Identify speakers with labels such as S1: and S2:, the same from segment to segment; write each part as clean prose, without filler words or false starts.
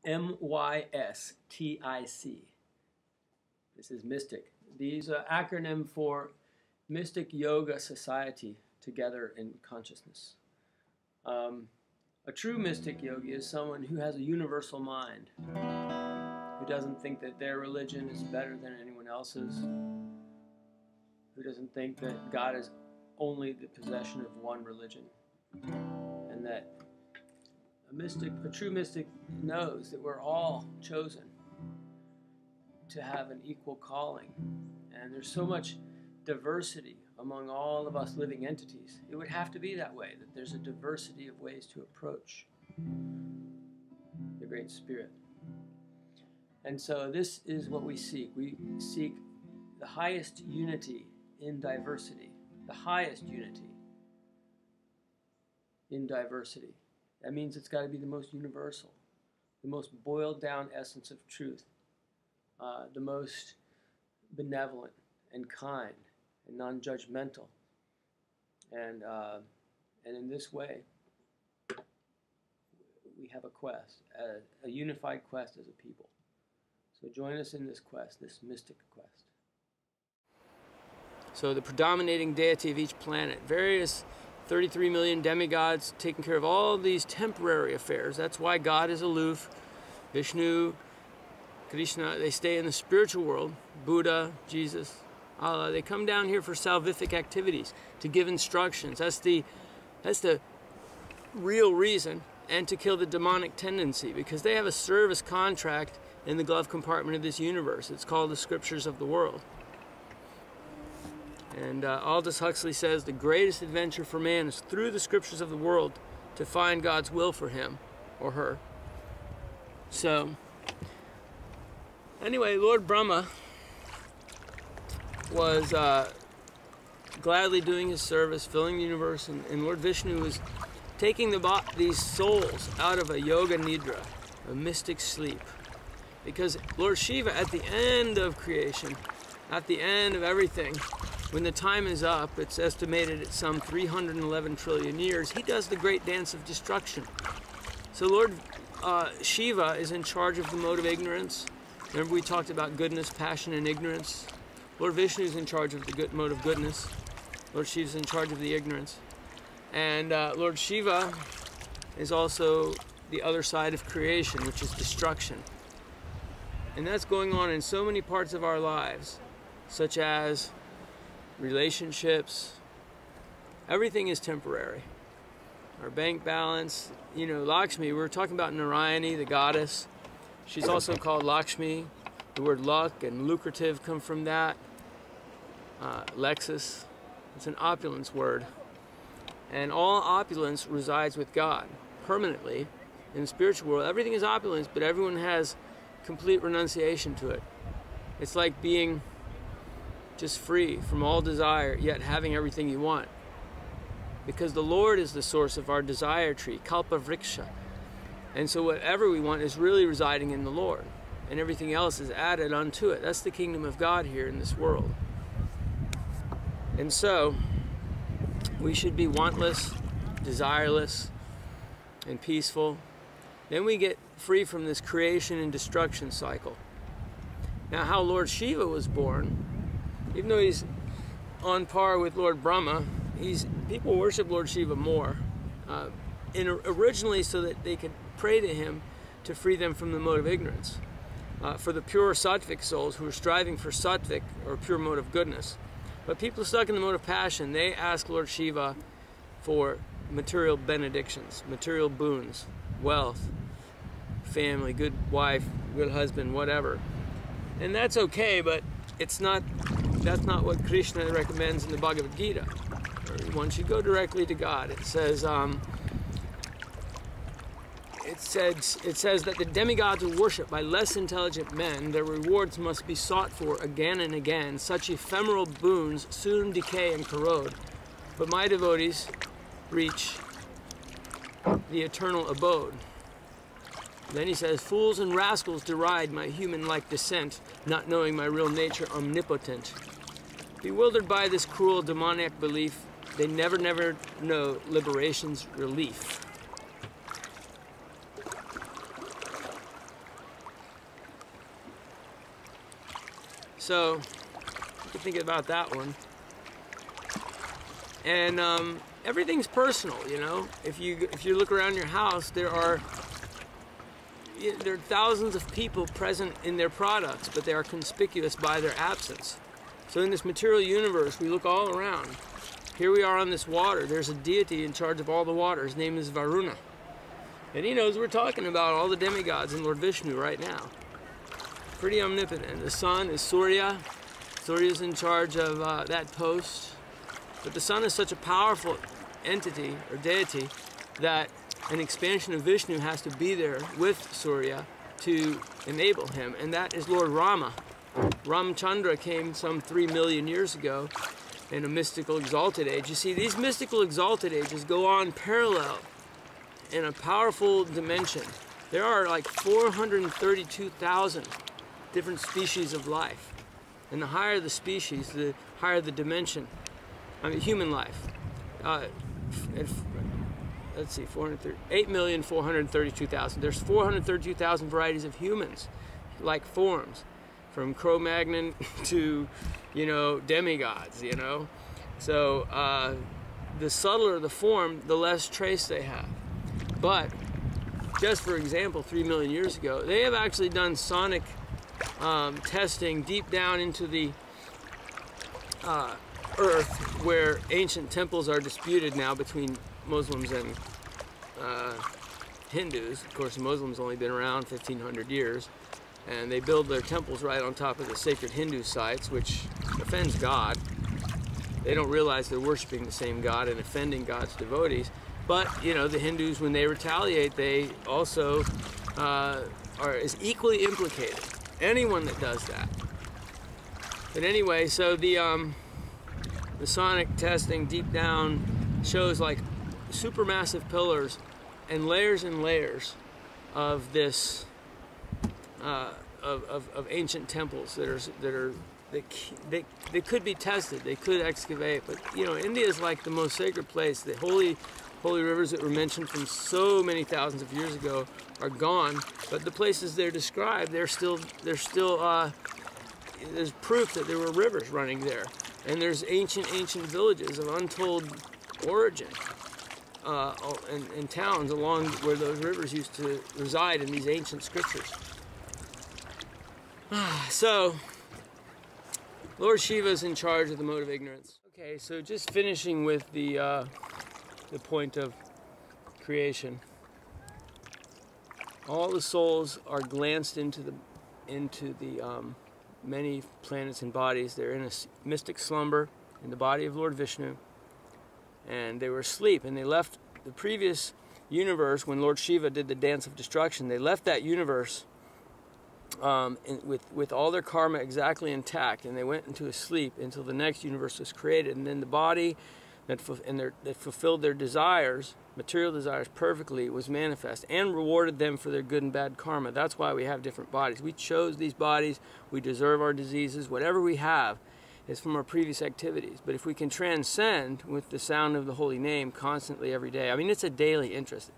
S1: MYSTIC. This is mystic. These are acronym for Mystic Yoga Society, Together in Consciousness. A true mystic yogi is someone who has a universal mind, who doesn't think that their religion is better than anyone else's, who doesn't think that God is only the possession of one religion, and that a true mystic knows that we're all chosen to have an equal calling. And there's so much diversity among all of us living entities. It would have to be that way, that there's a diversity of ways to approach the Great Spirit. And so this is what we seek. We seek the highest unity in diversity. The highest unity in diversity. That means it's got to be the most universal, the most boiled down essence of truth, the most benevolent and kind and non-judgmental. And in this way, we have a quest, a unified quest as a people. So join us in this quest, this mystic quest. So the predominating deity of each planet, various 33 million demigods taking care of all these temporary affairs. That's why God is aloof. Vishnu, Krishna, they stay in the spiritual world. Buddha, Jesus, Allah, they come down here for salvific activities, to give instructions. That's the real reason, and to kill the demonic tendency, because they have a service contract in the glove compartment of this universe. It's called the Scriptures of the World. And Aldous Huxley says the greatest adventure for man is through the Scriptures of the world to find God's will for him or her. So, anyway, Lord Brahma was gladly doing his service, filling the universe, and Lord Vishnu was taking these souls out of a yoga nidra, a mystic sleep. Because Lord Shiva, at the end of creation, at the end of everything, when the time is up, it's estimated at some 311 trillion years, he does the great dance of destruction. So Lord Shiva is in charge of the mode of ignorance. Remember we talked about goodness, passion, and ignorance? Lord Vishnu is in charge of the mode of goodness. Lord Shiva is in charge of the ignorance. And Lord Shiva is also the other side of creation, which is destruction. And that's going on in so many parts of our lives, such as relationships. Everything is temporary. Our bank balance, you know, Lakshmi, we were talking about Narayani, the goddess. She's also called Lakshmi. The word luck and lucrative come from that. Lexus, it's an opulence word. And all opulence resides with God, permanently. In the spiritual world, everything is opulence, but everyone has complete renunciation to it. It's like being just free from all desire, yet having everything you want. Because the Lord is the source of our desire tree, kalpa vriksha. And so whatever we want is really residing in the Lord. And everything else is added unto it. That's the kingdom of God here in this world. And so, we should be wantless, desireless, and peaceful. Then we get free from this creation and destruction cycle. Now, how Lord Shiva was born, even though he's on par with Lord Brahma, people worship Lord Shiva more. Originally so that they could pray to him to free them from the mode of ignorance. For the pure sattvic souls who are striving for sattvic, or pure mode of goodness. But people stuck in the mode of passion, they ask Lord Shiva for material benedictions, material boons, wealth, family, good wife, good husband, whatever. And that's okay, but that's not what Krishna recommends in the Bhagavad Gita. One should go directly to God. It says that the demigods are worshipped by less intelligent men. Their rewards must be sought for again and again. Such ephemeral boons soon decay and corrode. But my devotees reach the eternal abode. Then he says, fools and rascals deride my human-like descent, not knowing my real nature omnipotent. Bewildered by this cruel demoniac belief, they never know liberation's relief. So you can think about that one. And everything's personal, you know. If you look around your house, there are thousands of people present in their products, but they are conspicuous by their absence. So in this material universe, we look all around. Here we are on this water. There's a deity in charge of all the water. His name is Varuna. And he knows we're talking about all the demigods and Lord Vishnu right now. Pretty omnipotent. The sun is Surya. Surya's in charge of that post. But the sun is such a powerful entity or deity that an expansion of Vishnu has to be there with Surya to enable him, and that is Lord Rama. Ramchandra came some 3 million years ago in a mystical exalted age. You see, these mystical exalted ages go on parallel in a powerful dimension. There are like 432,000 different species of life. And the higher the species, the higher the dimension. I mean, human life. Let's see, 8,432,000. There's 432,000 varieties of humans, like forms, from Cro-Magnon to, you know, demigods, you know. So the subtler the form, the less trace they have. But just for example, 3 million years ago, they have actually done sonic testing deep down into the earth, where ancient temples are disputed now between Muslims and Hindus. Of course, the Muslims only been around 1,500 years, and they build their temples right on top of the sacred Hindu sites, which offends God. They don't realize they're worshiping the same God and offending God's devotees. But, you know, the Hindus, when they retaliate, they also is equally implicated. Anyone that does that. But anyway, so the sonic testing deep down shows like supermassive pillars and layers of this of ancient temples that could be tested. They could excavate, but you know, India is like the most sacred place. The holy rivers that were mentioned from so many thousands of years ago are gone, but the places they're described, there's proof that there were rivers running there, and there's ancient villages of untold origin and towns along where those rivers used to reside in these ancient scriptures. So Lord Shiva's in charge of the mode of ignorance. Okay, so just finishing with the point of creation. All the souls are glanced into the many planets and bodies. They're in a mystic slumber in the body of Lord Vishnu, and they were asleep, and they left the previous universe when Lord Shiva did the dance of destruction. They left that universe with all their karma exactly intact, and they went into a sleep until the next universe was created. And then the body that fulfilled their desires, material desires perfectly, was manifest and rewarded them for their good and bad karma. That's why we have different bodies. We chose these bodies. We deserve our diseases. Whatever we have is from our previous activities. But if we can transcend with the sound of the holy name constantly every day, I mean, it's a daily interest.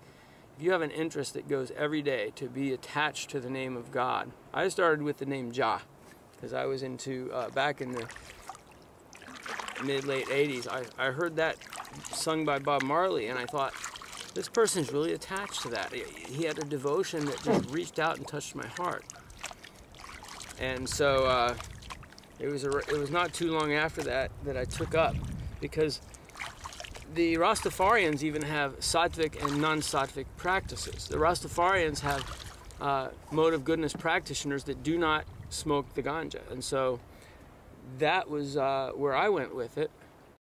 S1: If you have an interest that goes every day to be attached to the name of God. I started with the name Jah because I was into, back in the mid-late 80s, I heard that sung by Bob Marley, and I thought, this person's really attached to that. He had a devotion that just reached out and touched my heart. And so it was not too long after that I took up, because the Rastafarians even have sattvic and non-sattvic practices. The Rastafarians have mode of goodness practitioners that do not smoke the ganja, and so that was where I went with it.